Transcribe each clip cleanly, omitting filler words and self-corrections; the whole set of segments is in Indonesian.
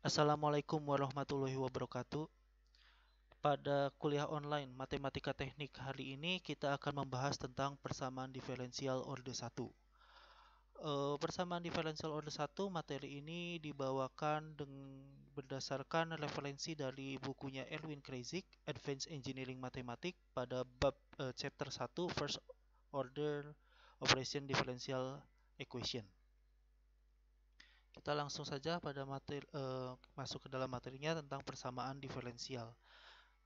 Assalamualaikum warahmatullahi wabarakatuh. Pada kuliah online Matematika Teknik hari ini kita akan membahas tentang persamaan diferensial orde 1. Persamaan diferensial orde 1 materi ini dibawakan berdasarkan referensi dari bukunya Erwin Kreyszig, Advanced Engineering Mathematics pada bab chapter 1 First Order Operation Differential Equation. Kita langsung saja masuk ke dalam materinya tentang persamaan diferensial.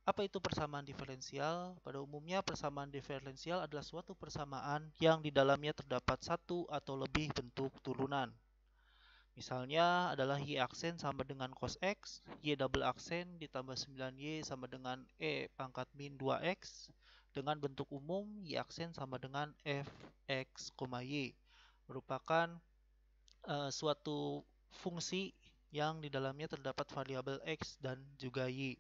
Apa itu persamaan diferensial? Pada umumnya, persamaan diferensial adalah suatu persamaan yang di dalamnya terdapat satu atau lebih bentuk turunan. Misalnya adalah Y aksen sama dengan cos X, Y double aksen ditambah 9Y sama dengan E pangkat min 2X, dengan bentuk umum Y aksen sama dengan Fx, Y, merupakan suatu fungsi yang di dalamnya terdapat variabel X dan juga Y.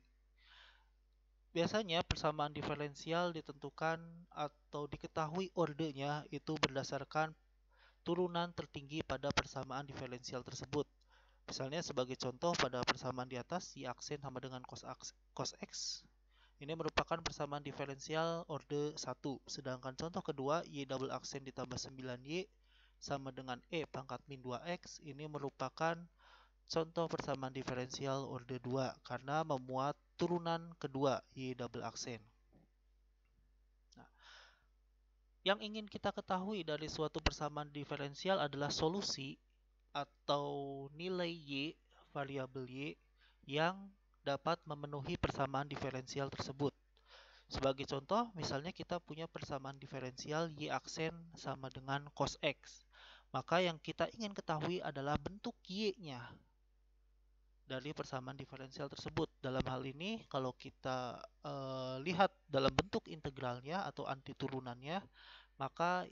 Biasanya persamaan diferensial ditentukan atau diketahui ordenya itu berdasarkan turunan tertinggi pada persamaan diferensial tersebut. Misalnya sebagai contoh pada persamaan di atas, Y aksen sama dengan cos X. Ini merupakan persamaan diferensial orde 1. Sedangkan contoh kedua, Y double aksen ditambah 9Y sama dengan E pangkat min 2X. Ini merupakan contoh persamaan diferensial orde 2 karena memuat turunan kedua Y double aksen. Nah, yang ingin kita ketahui dari suatu persamaan diferensial adalah solusi atau nilai Y, variabel Y, yang dapat memenuhi persamaan diferensial tersebut. Sebagai contoh, misalnya kita punya persamaan diferensial Y aksen sama dengan cos X. Maka yang kita ingin ketahui adalah bentuk Y-nya dari persamaan diferensial tersebut. Dalam hal ini, kalau kita lihat dalam bentuk integralnya atau anti turunannya, maka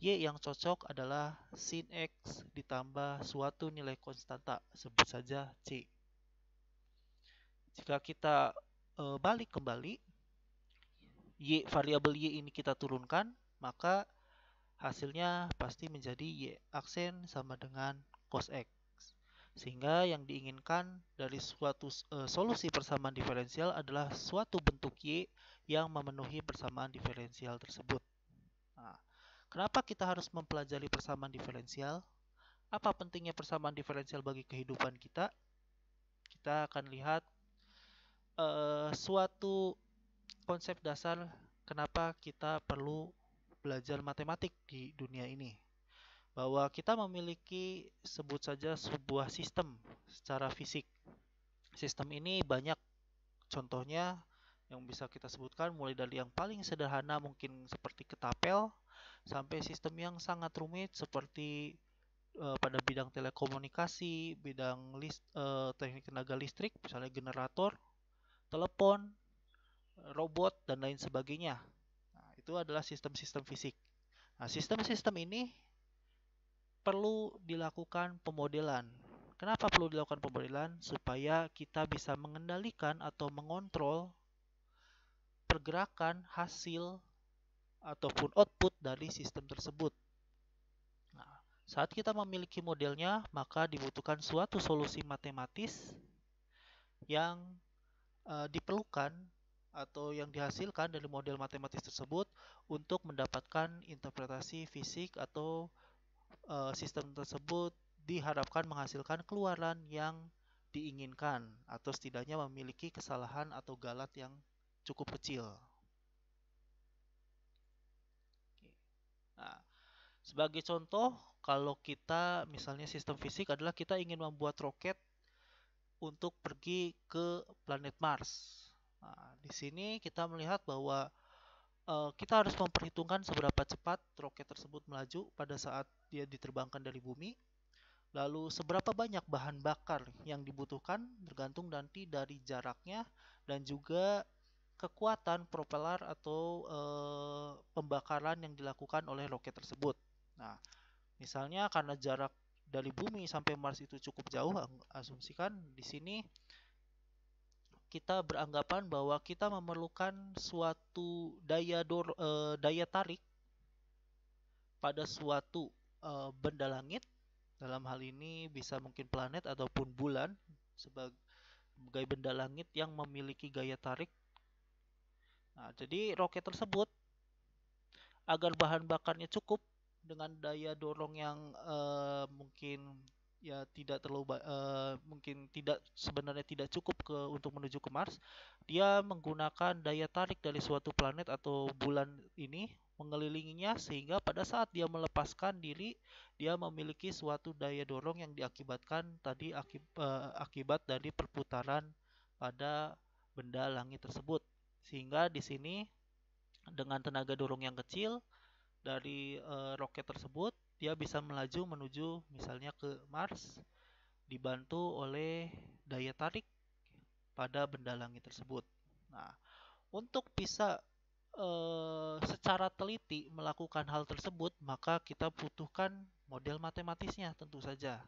Y yang cocok adalah sin X ditambah suatu nilai konstanta, sebut saja C. Jika kita balik kembali, variabel Y ini kita turunkan, maka hasilnya pasti menjadi Y aksen sama dengan cos X. Sehingga yang diinginkan dari suatu solusi persamaan diferensial adalah suatu bentuk Y yang memenuhi persamaan diferensial tersebut. Nah, kenapa kita harus mempelajari persamaan diferensial? Apa pentingnya persamaan diferensial bagi kehidupan kita? Kita akan lihat suatu konsep dasar kenapa kita perlu belajar matematik di dunia ini. Bahwa kita memiliki sebut saja sebuah sistem secara fisik. Sistem ini banyak contohnya yang bisa kita sebutkan, mulai dari yang paling sederhana mungkin seperti ketapel sampai sistem yang sangat rumit seperti pada bidang telekomunikasi, bidang teknik tenaga listrik, misalnya generator, telepon, robot, dan lain sebagainya. Nah, itu adalah sistem-sistem fisik. Nah, sistem-sistem ini perlu dilakukan pemodelan. Kenapa perlu dilakukan pemodelan? Supaya kita bisa mengendalikan atau mengontrol pergerakan hasil ataupun output dari sistem tersebut. Nah, saat kita memiliki modelnya, maka dibutuhkan suatu solusi matematis yang diperlukan atau yang dihasilkan dari model matematis tersebut untuk mendapatkan interpretasi fisik atau sistem tersebut diharapkan menghasilkan keluaran yang diinginkan atau setidaknya memiliki kesalahan atau galat yang cukup kecil. Nah, sebagai contoh, kalau kita misalnya sistem fisik adalah kita ingin membuat roket untuk pergi ke planet Mars. Nah, di sini kita melihat bahwa kita harus memperhitungkan seberapa cepat roket tersebut melaju pada saat dia diterbangkan dari bumi. Lalu seberapa banyak bahan bakar yang dibutuhkan tergantung nanti dari jaraknya dan juga kekuatan propeller atau pembakaran yang dilakukan oleh roket tersebut. Nah, misalnya karena jarak dari bumi sampai Mars itu cukup jauh, asumsikan di sini kita beranggapan bahwa kita memerlukan suatu daya tarik pada suatu benda langit. Dalam hal ini bisa mungkin planet ataupun bulan. sebagai benda langit yang memiliki gaya tarik. Nah, jadi roket tersebut agar bahan bakarnya cukup dengan daya dorong yang mungkin ya tidak terlalu mungkin tidak sebenarnya tidak cukup untuk menuju ke Mars, dia menggunakan daya tarik dari suatu planet atau bulan ini mengelilinginya sehingga pada saat dia melepaskan diri dia memiliki suatu daya dorong yang diakibatkan tadi akibat dari perputaran pada benda langit tersebut. Sehingga di sini dengan tenaga dorong yang kecil dari roket tersebut, dia bisa melaju menuju misalnya ke Mars dibantu oleh daya tarik pada benda langit tersebut. Nah, untuk bisa secara teliti melakukan hal tersebut, maka kita butuhkan model matematisnya tentu saja.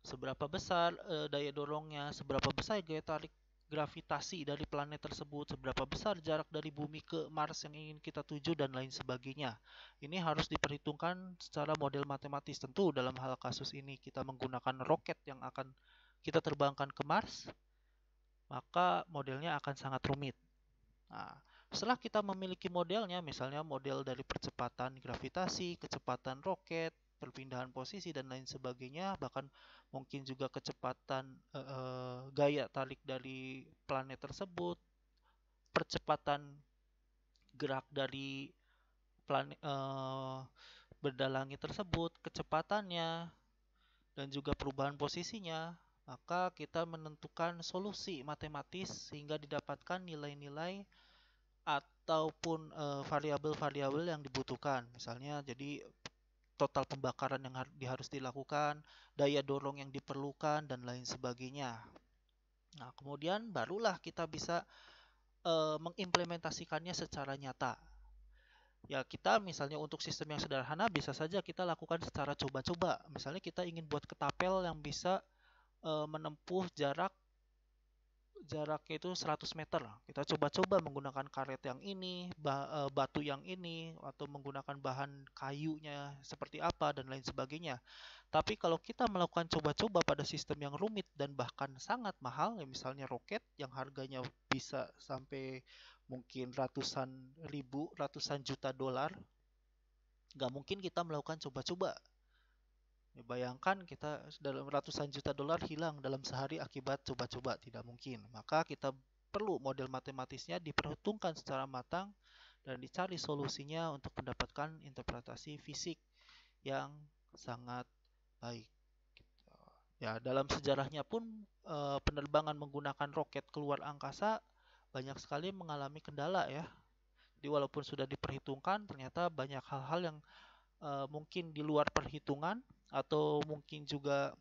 Seberapa besar daya dorongnya, seberapa besar gaya tarik gravitasi dari planet tersebut, seberapa besar jarak dari bumi ke Mars yang ingin kita tuju, dan lain sebagainya. Ini harus diperhitungkan secara model matematis. Tentu dalam hal kasus ini kita menggunakan roket yang akan kita terbangkan ke Mars, maka modelnya akan sangat rumit. Nah, setelah kita memiliki modelnya, misalnya model dari percepatan gravitasi, kecepatan roket, perpindahan posisi, dan lain sebagainya, bahkan mungkin juga kecepatan gaya tarik dari planet tersebut, percepatan gerak dari planet benda langit tersebut, kecepatannya, dan juga perubahan posisinya, maka kita menentukan solusi matematis sehingga didapatkan nilai-nilai ataupun variabel-variabel yang dibutuhkan. Misalnya jadi total pembakaran yang harus dilakukan, daya dorong yang diperlukan, dan lain sebagainya. Nah, kemudian barulah kita bisa mengimplementasikannya secara nyata. Ya, kita misalnya untuk sistem yang sederhana bisa saja kita lakukan secara coba-coba. Misalnya kita ingin buat ketapel yang bisa menempuh jaraknya itu 100 meter. Kita coba-coba menggunakan karet yang ini, batu yang ini, atau menggunakan bahan kayunya seperti apa, dan lain sebagainya. Tapi kalau kita melakukan coba-coba pada sistem yang rumit dan bahkan sangat mahal, ya misalnya roket yang harganya bisa sampai mungkin ratusan ribu, ratusan juta dolar, nggak mungkin kita melakukan coba-coba. Ya, bayangkan kita dalam ratusan juta dolar hilang dalam sehari akibat coba-coba, tidak mungkin. Maka kita perlu model matematisnya diperhitungkan secara matang dan dicari solusinya untuk mendapatkan interpretasi fisik yang sangat baik. Ya, dalam sejarahnya pun penerbangan menggunakan roket keluar angkasa banyak sekali mengalami kendala ya. Jadi walaupun sudah diperhitungkan, ternyata banyak hal-hal yang mungkin di luar perhitungan atau mungkin juga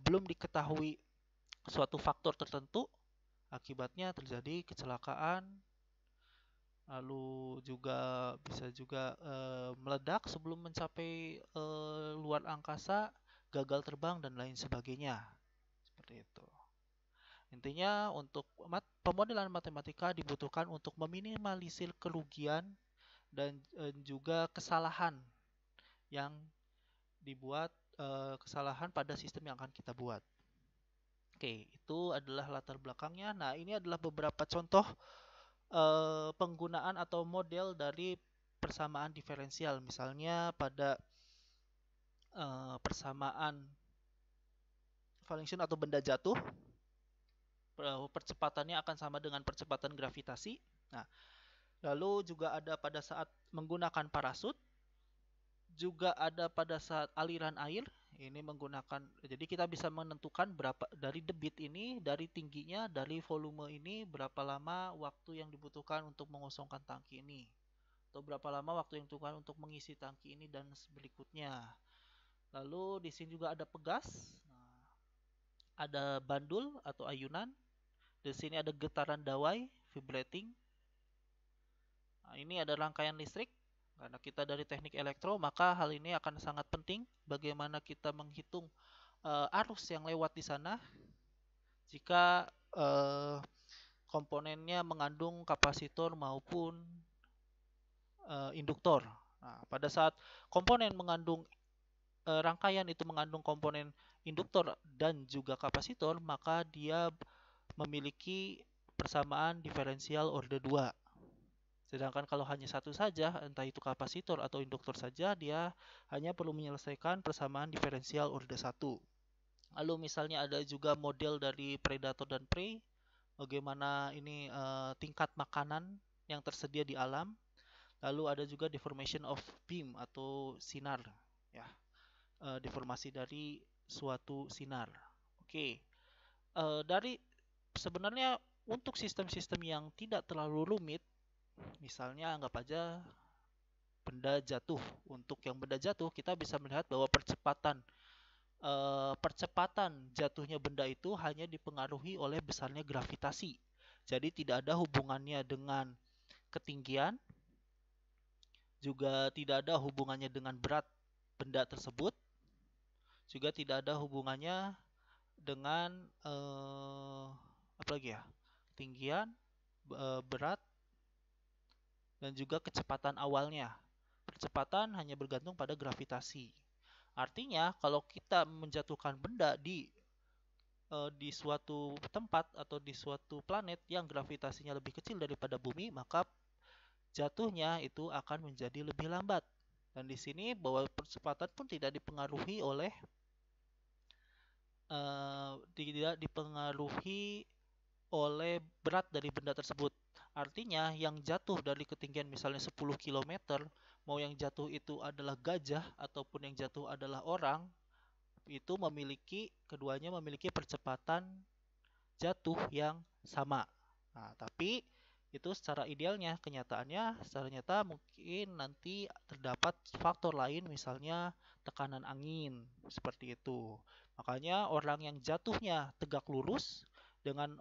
belum diketahui suatu faktor tertentu, akibatnya terjadi kecelakaan, lalu juga bisa juga meledak sebelum mencapai luar angkasa, gagal terbang, dan lain sebagainya. Seperti itu. Intinya untuk pemodelan matematika dibutuhkan untuk meminimalisir kerugian dan juga kesalahan yang dibuat kesalahan pada sistem yang akan kita buat. Oke, itu adalah latar belakangnya. Nah, ini adalah beberapa contoh penggunaan atau model dari persamaan diferensial. Misalnya pada persamaan function atau benda jatuh, percepatannya akan sama dengan percepatan gravitasi. Nah, lalu juga ada pada saat menggunakan parasut, juga ada pada saat aliran air. Ini menggunakan, jadi kita bisa menentukan berapa dari debit ini, dari tingginya, dari volume ini, berapa lama waktu yang dibutuhkan untuk mengosongkan tangki ini, atau berapa lama waktu yang dibutuhkan untuk mengisi tangki ini, dan berikutnya. Lalu di sini juga ada pegas, ada bandul atau ayunan. Di sini ada getaran dawai, vibrating. Nah, ini ada rangkaian listrik. Karena kita dari teknik elektro, maka hal ini akan sangat penting bagaimana kita menghitung arus yang lewat di sana jika komponennya mengandung kapasitor maupun induktor. Nah, pada saat komponen mengandung rangkaian itu mengandung komponen induktor dan juga kapasitor, maka dia memiliki persamaan diferensial order 2. Sedangkan kalau hanya satu saja, entah itu kapasitor atau induktor saja, dia hanya perlu menyelesaikan persamaan diferensial order 1. Lalu misalnya ada juga model dari predator dan prey, bagaimana ini tingkat makanan yang tersedia di alam. Lalu ada juga deformation of beam atau sinar, ya, deformasi dari suatu sinar. Oke, dari sebenarnya untuk sistem-sistem yang tidak terlalu rumit, misalnya anggap aja benda jatuh. Untuk yang benda jatuh, kita bisa melihat bahwa percepatan jatuhnya benda itu hanya dipengaruhi oleh besarnya gravitasi. Jadi tidak ada hubungannya dengan ketinggian, juga tidak ada hubungannya dengan berat benda tersebut, juga tidak ada hubungannya dengan apa lagi ya? Ketinggian, berat, dan juga kecepatan awalnya. Kecepatan hanya bergantung pada gravitasi. Artinya, kalau kita menjatuhkan benda di suatu tempat atau di suatu planet yang gravitasinya lebih kecil daripada bumi, maka jatuhnya itu akan menjadi lebih lambat. Dan di sini bahwa percepatan pun tidak dipengaruhi oleh berat dari benda tersebut. Artinya yang jatuh dari ketinggian misalnya 10 km, mau yang jatuh itu adalah gajah ataupun yang jatuh adalah orang, itu keduanya memiliki percepatan jatuh yang sama. Nah, tapi itu secara idealnya, kenyataannya secara nyata mungkin nanti terdapat faktor lain, misalnya tekanan angin seperti itu. Makanya orang yang jatuhnya tegak lurus dengan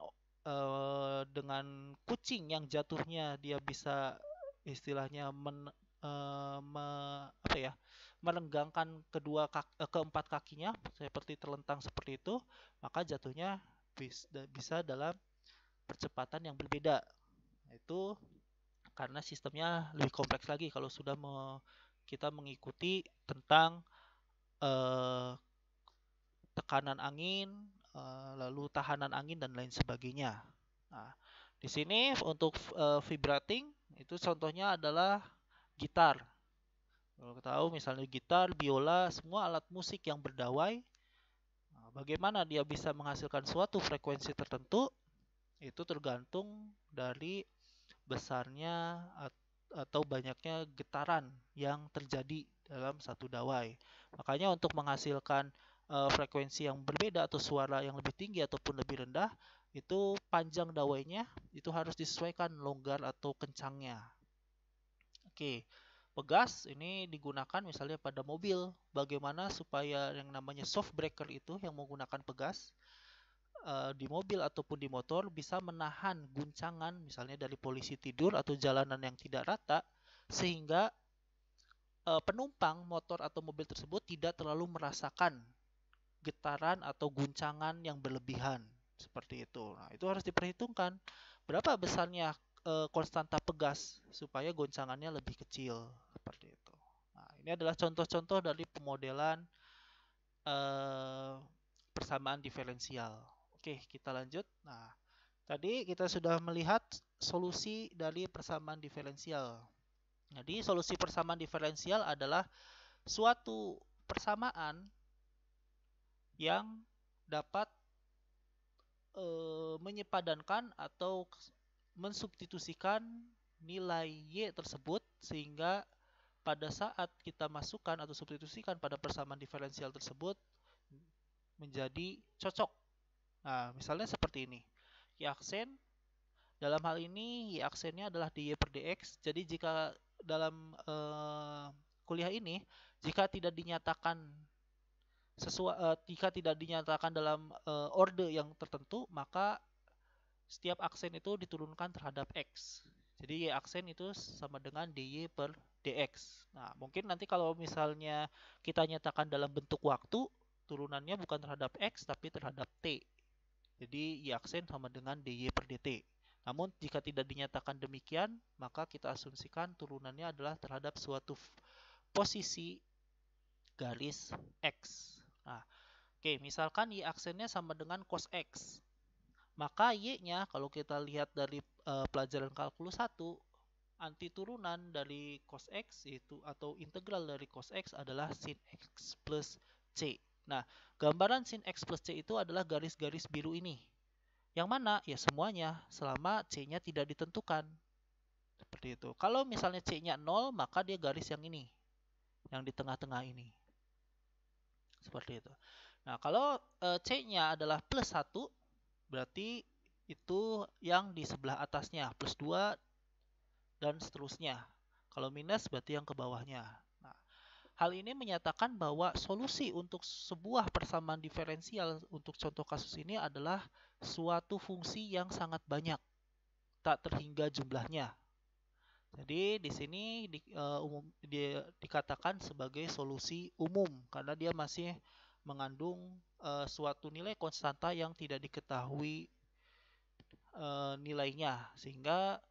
kucing yang jatuhnya dia bisa istilahnya apa ya, merenggangkan keempat kakinya seperti terlentang seperti itu, maka jatuhnya bisa dalam percepatan yang berbeda. Itu karena sistemnya lebih kompleks lagi kalau sudah kita mengikuti tentang eh, tekanan angin, lalu tahanan angin dan lain sebagainya. Nah, di sini untuk vibrating itu contohnya adalah gitar. Kalau kita tahu misalnya gitar, biola, semua alat musik yang berdawai, bagaimana dia bisa menghasilkan suatu frekuensi tertentu itu tergantung dari besarnya atau banyaknya getaran yang terjadi dalam satu dawai. Makanya untuk menghasilkan frekuensi yang berbeda atau suara yang lebih tinggi ataupun lebih rendah, itu panjang dawainya itu harus disesuaikan longgar atau kencangnya. Oke, pegas ini digunakan misalnya pada mobil. Bagaimana supaya yang namanya soft breaker itu yang menggunakan pegas di mobil ataupun di motor bisa menahan guncangan misalnya dari polisi tidur atau jalanan yang tidak rata, sehingga penumpang motor atau mobil tersebut tidak terlalu merasakan getaran atau guncangan yang berlebihan seperti itu. Nah, itu harus diperhitungkan berapa besarnya konstanta pegas supaya goncangannya lebih kecil seperti itu. Nah, ini adalah contoh-contoh dari pemodelan persamaan diferensial. Oke, kita lanjut. Nah, tadi kita sudah melihat solusi dari persamaan diferensial. Jadi, solusi persamaan diferensial adalah suatu persamaan yang dapat menyepadankan atau mensubstitusikan nilai Y tersebut, sehingga pada saat kita masukkan atau substitusikan pada persamaan diferensial tersebut menjadi cocok. Nah, misalnya seperti ini. Y aksen, dalam hal ini Y aksennya adalah dy per dx. Jadi jika dalam kuliah ini, jika tidak dinyatakan dalam orde yang tertentu, maka setiap aksen itu diturunkan terhadap x. Jadi Y aksen itu sama dengan dy per dx. Nah, mungkin nanti kalau misalnya kita nyatakan dalam bentuk waktu, turunannya bukan terhadap x tapi terhadap t. Jadi Y aksen sama dengan dy per dt. Namun jika tidak dinyatakan demikian, maka kita asumsikan turunannya adalah terhadap suatu posisi garis X. Nah, oke, misalkan Y aksennya sama dengan cos X. Maka Y-nya kalau kita lihat dari pelajaran kalkulus 1, anti turunan dari cos X itu atau integral dari cos X adalah sin X plus C. Nah, gambaran sin X plus C itu adalah garis-garis biru ini. Yang mana? Ya semuanya selama C-nya tidak ditentukan. Seperti itu. Kalau misalnya C-nya 0, maka dia garis yang ini, yang di tengah-tengah ini. Seperti itu. Nah, kalau C-nya adalah plus 1, berarti itu yang di sebelah atasnya, plus 2 dan seterusnya. Kalau minus berarti yang ke bawahnya. Nah, hal ini menyatakan bahwa solusi untuk sebuah persamaan diferensial untuk contoh kasus ini adalah suatu fungsi yang sangat banyak, tak terhingga jumlahnya. Jadi di sini dikatakan sebagai solusi umum karena dia masih mengandung suatu nilai konstanta yang tidak diketahui nilainya, sehingga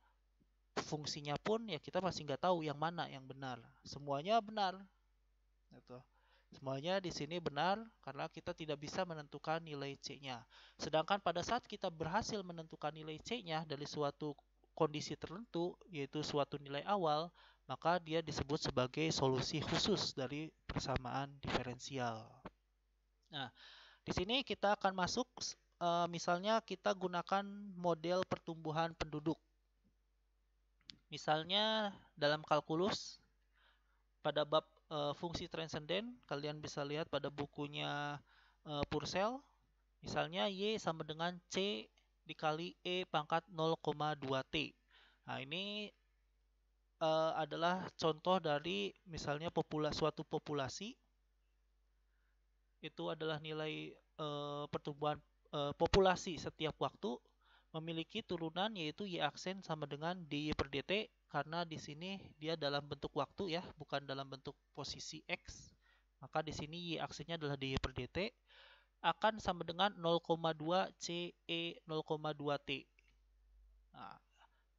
fungsinya pun ya kita masih nggak tahu yang mana yang benar. Semuanya benar, gitu. Semuanya di sini benar karena kita tidak bisa menentukan nilai C-nya. Sedangkan pada saat kita berhasil menentukan nilai C-nya dari suatu kondisi tertentu, yaitu suatu nilai awal, maka dia disebut sebagai solusi khusus dari persamaan diferensial. Nah, di sini kita akan masuk, misalnya kita gunakan model pertumbuhan penduduk. Misalnya dalam kalkulus, pada bab fungsi transenden, kalian bisa lihat pada bukunya Purcell, misalnya Y sama dengan C dikali E pangkat 0,2T. Nah, ini adalah contoh dari misalnya suatu populasi. Itu adalah nilai pertumbuhan populasi setiap waktu memiliki turunan yaitu Y aksen sama dengan dy per dt, karena di sini dia dalam bentuk waktu ya, bukan dalam bentuk posisi X. Maka di sini Y aksennya adalah dy per dt akan sama dengan 0,2 CE 0,2T. Nah,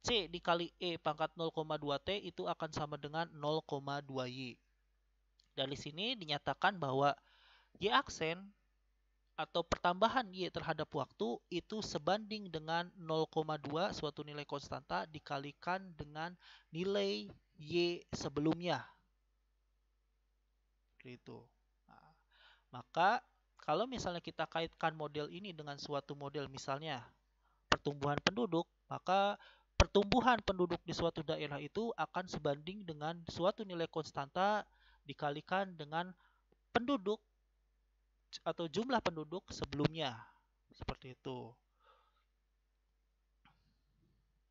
C dikali E pangkat 0,2T itu akan sama dengan 0,2Y. Dari sini dinyatakan bahwa Y aksen atau pertambahan Y terhadap waktu itu sebanding dengan 0,2 suatu nilai konstanta dikalikan dengan nilai Y sebelumnya. Itu. Nah, maka kalau misalnya kita kaitkan model ini dengan suatu model misalnya pertumbuhan penduduk, maka pertumbuhan penduduk di suatu daerah itu akan sebanding dengan suatu nilai konstanta dikalikan dengan penduduk atau jumlah penduduk sebelumnya. Seperti itu.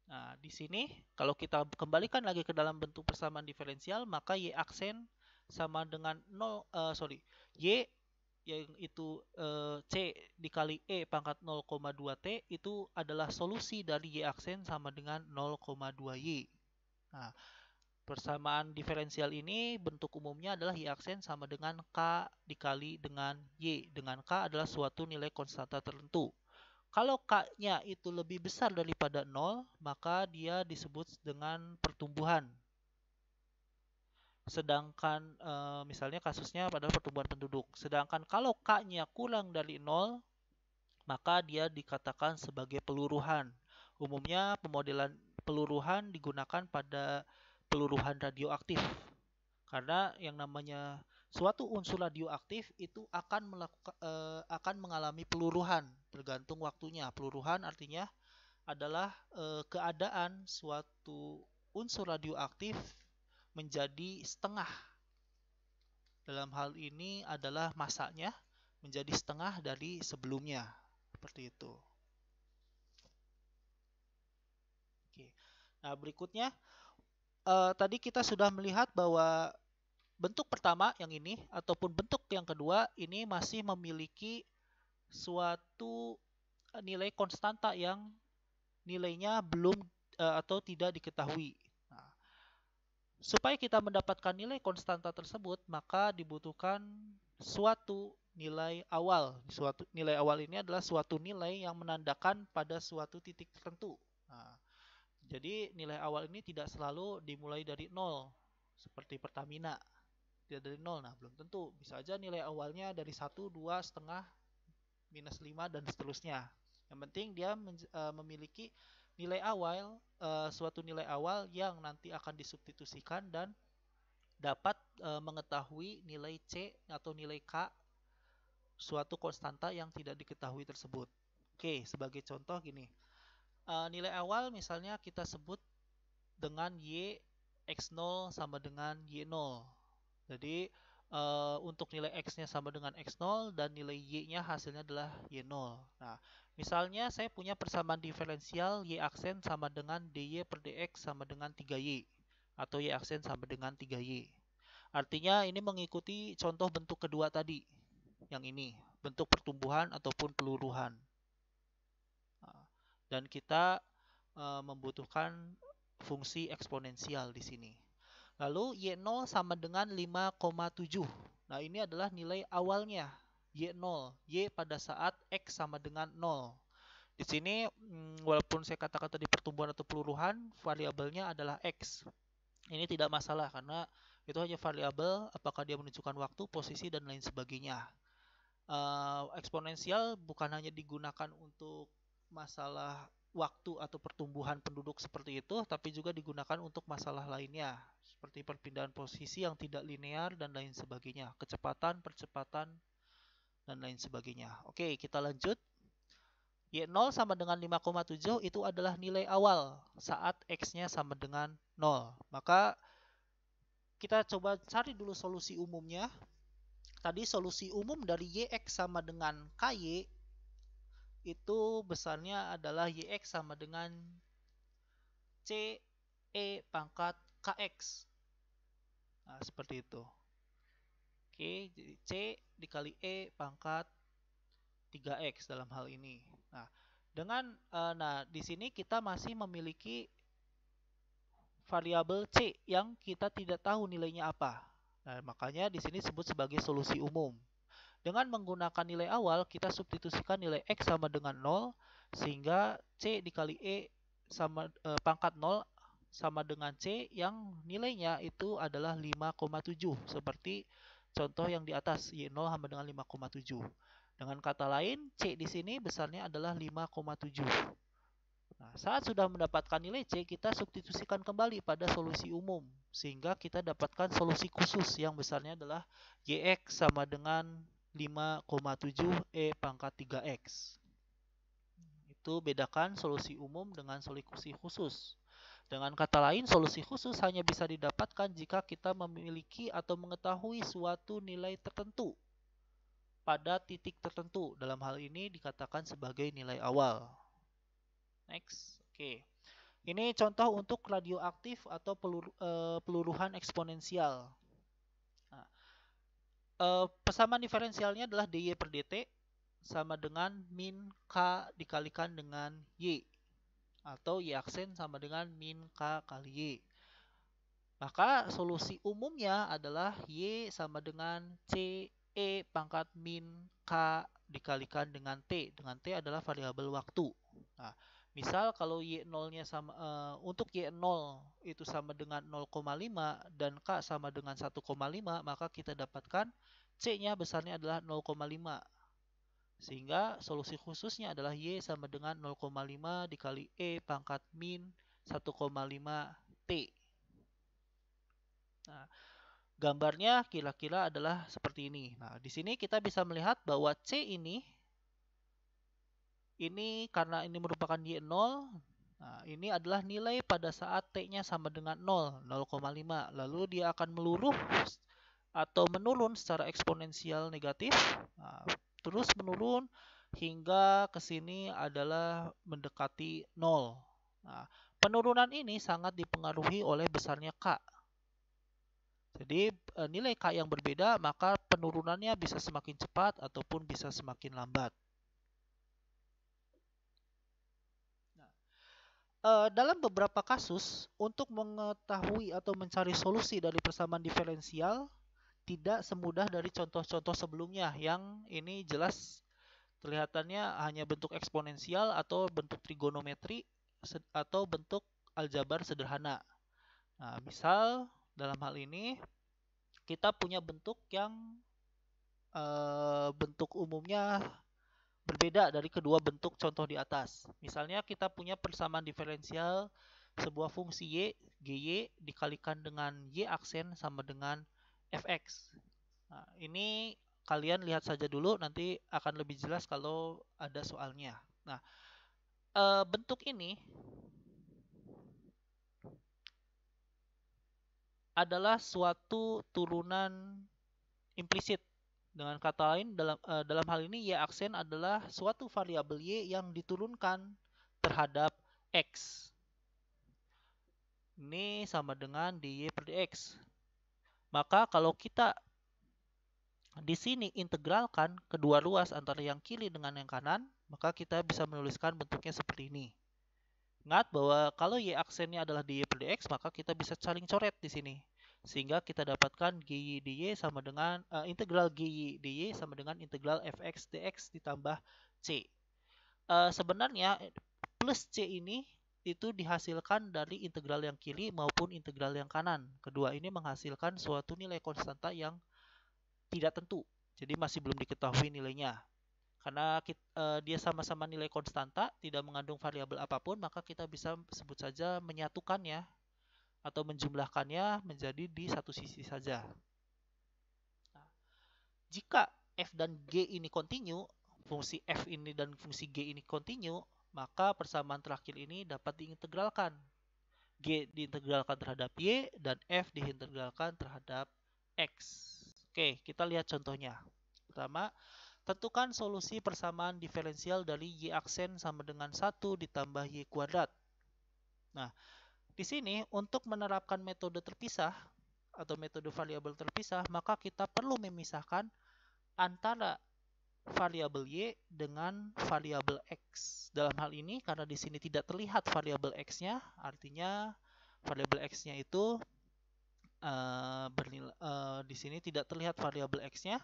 Nah, di sini kalau kita kembalikan lagi ke dalam bentuk persamaan diferensial, maka Y aksen sama dengan 0, Y yang itu C dikali E pangkat 0,2T itu adalah solusi dari Y aksen sama dengan 0,2Y. Nah, persamaan diferensial ini bentuk umumnya adalah Y aksen sama dengan K dikali dengan Y, dengan K adalah suatu nilai konstanta tertentu. Kalau K-nya itu lebih besar daripada 0, maka dia disebut dengan pertumbuhan. Sedangkan misalnya kasusnya pada pertumbuhan penduduk. Sedangkan kalau K-nya kurang dari 0, maka dia dikatakan sebagai peluruhan. Umumnya pemodelan peluruhan digunakan pada peluruhan radioaktif. Karena yang namanya suatu unsur radioaktif itu akan mengalami peluruhan tergantung waktunya. Peluruhan artinya adalah keadaan suatu unsur radioaktif menjadi setengah. Dalam hal ini adalah masanya menjadi setengah dari sebelumnya. Seperti itu. Oke. Nah, berikutnya tadi kita sudah melihat bahwa bentuk pertama yang ini ataupun bentuk yang kedua ini masih memiliki suatu nilai konstanta yang nilainya belum atau tidak diketahui. Nah, supaya kita mendapatkan nilai konstanta tersebut, maka dibutuhkan suatu nilai awal. Suatu nilai awal ini adalah suatu nilai yang menandakan pada suatu titik tertentu. Nah, jadi nilai awal ini tidak selalu dimulai dari 0 seperti Pertamina. Tidak dari 0. Nah, belum tentu. Bisa aja nilai awalnya dari 1, 2, setengah, minus 5, dan seterusnya. Yang penting dia memiliki nilai awal, suatu nilai awal yang nanti akan disubstitusikan dan dapat mengetahui nilai C atau nilai K suatu konstanta yang tidak diketahui tersebut. Oke, sebagai contoh gini. Nilai awal misalnya kita sebut dengan Y X0 sama dengan Y0. Jadi untuk nilai X-nya sama dengan X0 dan nilai Y-nya hasilnya adalah Y0. Nah, misalnya saya punya persamaan diferensial Y aksen sama dengan DY per DX sama dengan 3Y. Atau Y aksen sama dengan 3Y. Artinya ini mengikuti contoh bentuk kedua tadi. Yang ini, bentuk pertumbuhan ataupun peluruhan. Dan kita membutuhkan fungsi eksponensial di sini. Lalu Y0 sama dengan 5,7. Nah, ini adalah nilai awalnya. Y0, Y pada saat X sama dengan 0. Di sini, walaupun saya katakan tadi pertumbuhan atau peluruhan, variabelnya adalah X. Ini tidak masalah karena itu hanya variabel apakah dia menunjukkan waktu, posisi, dan lain sebagainya. Eksponensial bukan hanya digunakan untuk masalah waktu atau pertumbuhan penduduk seperti itu, tapi juga digunakan untuk masalah lainnya, seperti perpindahan posisi yang tidak linear dan lain sebagainya, kecepatan, percepatan, dan lain sebagainya. Oke, kita lanjut. Y0 sama dengan 5,7 itu adalah nilai awal saat X-nya sama dengan 0. Maka kita coba cari dulu solusi umumnya. Tadi solusi umum dari YX sama dengan KY itu besarnya adalah YX sama dengan CE pangkat KX. Nah, seperti itu. Oke, jadi C dikali E pangkat 3X dalam hal ini. Nah, di sini kita masih memiliki variabel C yang kita tidak tahu nilainya apa. Nah, makanya di sini disebut sebagai solusi umum. Dengan menggunakan nilai awal, kita substitusikan nilai X sama dengan 0, sehingga C dikali E sama pangkat 0 sama dengan C yang nilainya itu adalah 5,7. Seperti contoh yang di atas, Y0 sama dengan 5,7. Dengan kata lain, C di sini besarnya adalah 5,7. Nah, saat sudah mendapatkan nilai C, kita substitusikan kembali pada solusi umum. Sehingga kita dapatkan solusi khusus yang besarnya adalah YX sama dengan 5,7 E pangkat 3X. Itu bedakan solusi umum dengan solusi khusus. Dengan kata lain, solusi khusus hanya bisa didapatkan jika kita memiliki atau mengetahui suatu nilai tertentu pada titik tertentu. Dalam hal ini dikatakan sebagai nilai awal. Next. Oke. Ini contoh untuk radioaktif atau peluruhan eksponensial. Nah, persamaan diferensialnya adalah dy per dt sama dengan min k dikalikan dengan y. Atau y aksen sama dengan min k kali y. Maka solusi umumnya adalah y sama dengan c e pangkat min k dikalikan dengan t. Dengan t adalah variabel waktu. Nah, misal kalau Y0-nya sama untuk Y0 itu sama dengan 0,5 dan K sama dengan 1,5, maka kita dapatkan C-nya besarnya adalah 0,5. Sehingga solusi khususnya adalah Y sama dengan 0,5 dikali E pangkat min 1,5 T. Nah, gambarnya kira-kira adalah seperti ini. Nah, di sini kita bisa melihat bahwa C ini karena ini merupakan Y0, nah, ini adalah nilai pada saat T-nya sama dengan 0, 0,5. Lalu dia akan meluruh atau menurun secara eksponensial negatif, nah, terus menurun hingga ke sini adalah mendekati 0. Nah, penurunan ini sangat dipengaruhi oleh besarnya K. Jadi nilai K yang berbeda, maka penurunannya bisa semakin cepat ataupun bisa semakin lambat. Dalam beberapa kasus, untuk mengetahui atau mencari solusi dari persamaan diferensial, tidak semudah dari contoh-contoh sebelumnya, yang ini jelas kelihatannya hanya bentuk eksponensial atau bentuk trigonometri atau bentuk aljabar sederhana. Nah, misal dalam hal ini, kita punya bentuk yang bentuk umumnya berbeda dari kedua bentuk contoh di atas. Misalnya kita punya persamaan diferensial sebuah fungsi y, gy dikalikan dengan y aksen sama dengan fx. Nah, ini kalian lihat saja dulu, nanti akan lebih jelas kalau ada soalnya. Nah, bentuk ini adalah suatu turunan implisit. Dengan kata lain, dalam hal ini y aksen adalah suatu variabel y yang diturunkan terhadap x. Ini sama dengan dy per dx. Maka kalau kita di sini integralkan kedua ruas antara yang kiri dengan yang kanan, maka kita bisa menuliskan bentuknya seperti ini. Ingat bahwa kalau y aksennya adalah dy per dx, maka kita bisa saling coret di sini. Sehingga kita dapatkan gy dy sama dengan integral gy dy sama dengan integral fx dx ditambah c. Sebenarnya plus c ini itu dihasilkan dari integral yang kiri maupun integral yang kanan. Kedua ini menghasilkan suatu nilai konstanta yang tidak tentu. Jadi masih belum diketahui nilainya. Karena dia sama-sama nilai konstanta, tidak mengandung variabel apapun, maka kita bisa sebut saja menyatukannya atau menjumlahkannya menjadi di satu sisi saja. Nah, jika f dan g ini kontinu, fungsi f ini dan fungsi g ini kontinu, maka persamaan terakhir ini dapat diintegralkan. G diintegralkan terhadap y dan f diintegralkan terhadap x. Oke, kita lihat contohnya. Pertama, tentukan solusi persamaan diferensial dari y aksen sama dengan 1 ditambah y kuadrat. Nah, di sini untuk menerapkan metode terpisah atau metode variabel terpisah, maka kita perlu memisahkan antara variabel y dengan variabel x. Dalam hal ini karena di sini tidak terlihat variabel x-nya, artinya variabel x-nya itu di sini tidak terlihat variabel x-nya,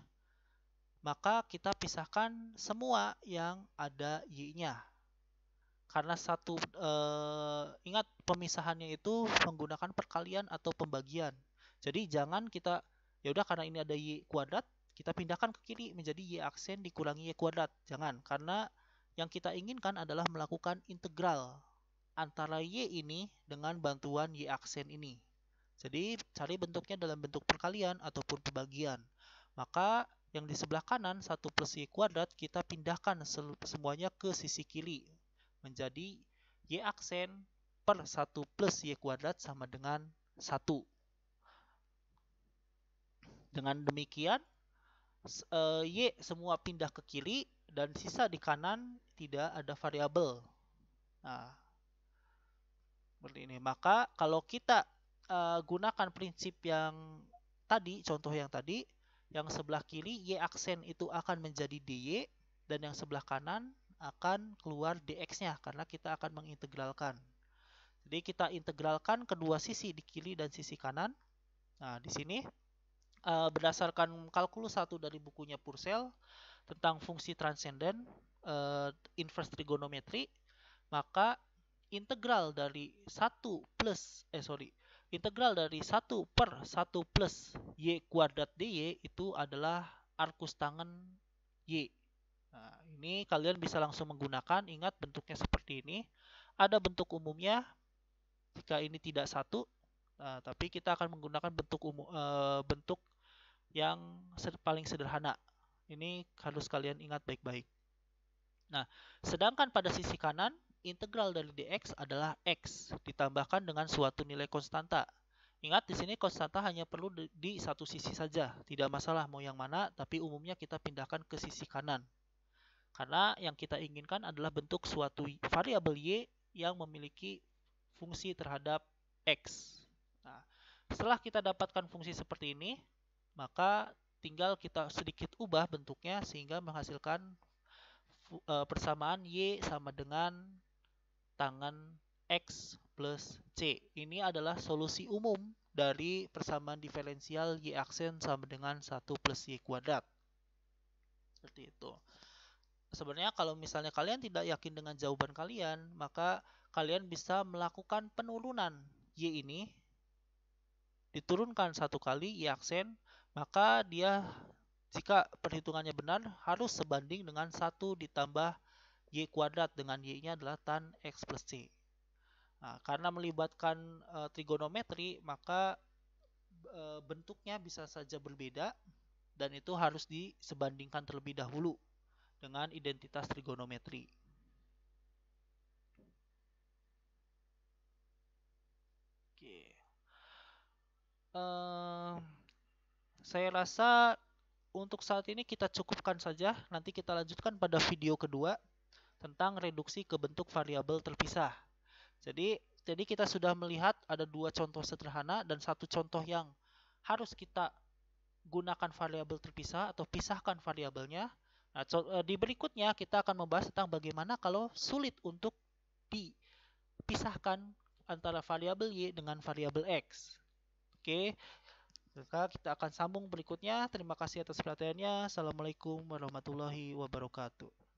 maka kita pisahkan semua yang ada y-nya. Karena ingat pemisahannya itu menggunakan perkalian atau pembagian. Jadi jangan kita, ya udah karena ini ada y kuadrat, kita pindahkan ke kiri menjadi y aksen dikurangi y kuadrat. Jangan, karena yang kita inginkan adalah melakukan integral antara y ini dengan bantuan y aksen ini. Jadi cari bentuknya dalam bentuk perkalian ataupun pembagian. Maka yang di sebelah kanan 1 plus y kuadrat kita pindahkan semuanya ke sisi kiri menjadi y aksen per 1 plus y kuadrat sama dengan 1. Dengan demikian, y semua pindah ke kiri dan sisa di kanan tidak ada variabel. Nah, seperti ini. Maka kalau kita gunakan prinsip yang tadi, contoh yang tadi, yang sebelah kiri y aksen itu akan menjadi dy dan yang sebelah kanan akan keluar dx-nya karena kita akan mengintegralkan. Jadi kita integralkan kedua sisi di kiri dan sisi kanan. Nah, di sini berdasarkan kalkulus 1 dari bukunya Purcell tentang fungsi transenden inverse trigonometry, maka integral dari 1 per 1 plus y kuadrat dy itu adalah arcus tangen y. Nah, ini kalian bisa langsung menggunakan, ingat bentuknya seperti ini. Ada bentuk umumnya jika ini tidak 1, tapi kita akan menggunakan bentuk yang paling sederhana. Ini harus kalian ingat baik-baik. Nah, sedangkan pada sisi kanan, integral dari dx adalah x ditambahkan dengan suatu nilai konstanta. Ingat di sini konstanta hanya perlu di satu sisi saja, tidak masalah mau yang mana, tapi umumnya kita pindahkan ke sisi kanan. Karena yang kita inginkan adalah bentuk suatu variabel y yang memiliki fungsi terhadap x. Nah, setelah kita dapatkan fungsi seperti ini, maka tinggal kita sedikit ubah bentuknya sehingga menghasilkan persamaan y sama dengan tangen x plus c. Ini adalah solusi umum dari persamaan diferensial y aksen sama dengan 1 plus y kuadrat. Seperti itu. Sebenarnya kalau misalnya kalian tidak yakin dengan jawaban kalian, maka kalian bisa melakukan penurunan y ini, diturunkan 1 kali y aksen, maka dia jika perhitungannya benar harus sebanding dengan 1 ditambah y kuadrat, dengan y-nya adalah tan x plus c. Nah, karena melibatkan trigonometri, maka bentuknya bisa saja berbeda dan itu harus disebandingkan terlebih dahulu dengan identitas trigonometri. Oke. Saya rasa untuk saat ini kita cukupkan saja. Nanti kita lanjutkan pada video kedua tentang reduksi ke bentuk variabel terpisah. Jadi kita sudah melihat ada 2 contoh sederhana dan 1 contoh yang harus kita gunakan variabel terpisah atau pisahkan variabelnya. Nah, di berikutnya kita akan membahas tentang bagaimana kalau sulit untuk dipisahkan antara variabel y dengan variabel x. Oke, maka kita akan sambung berikutnya. Terima kasih atas perhatiannya. Assalamualaikum warahmatullahi wabarakatuh.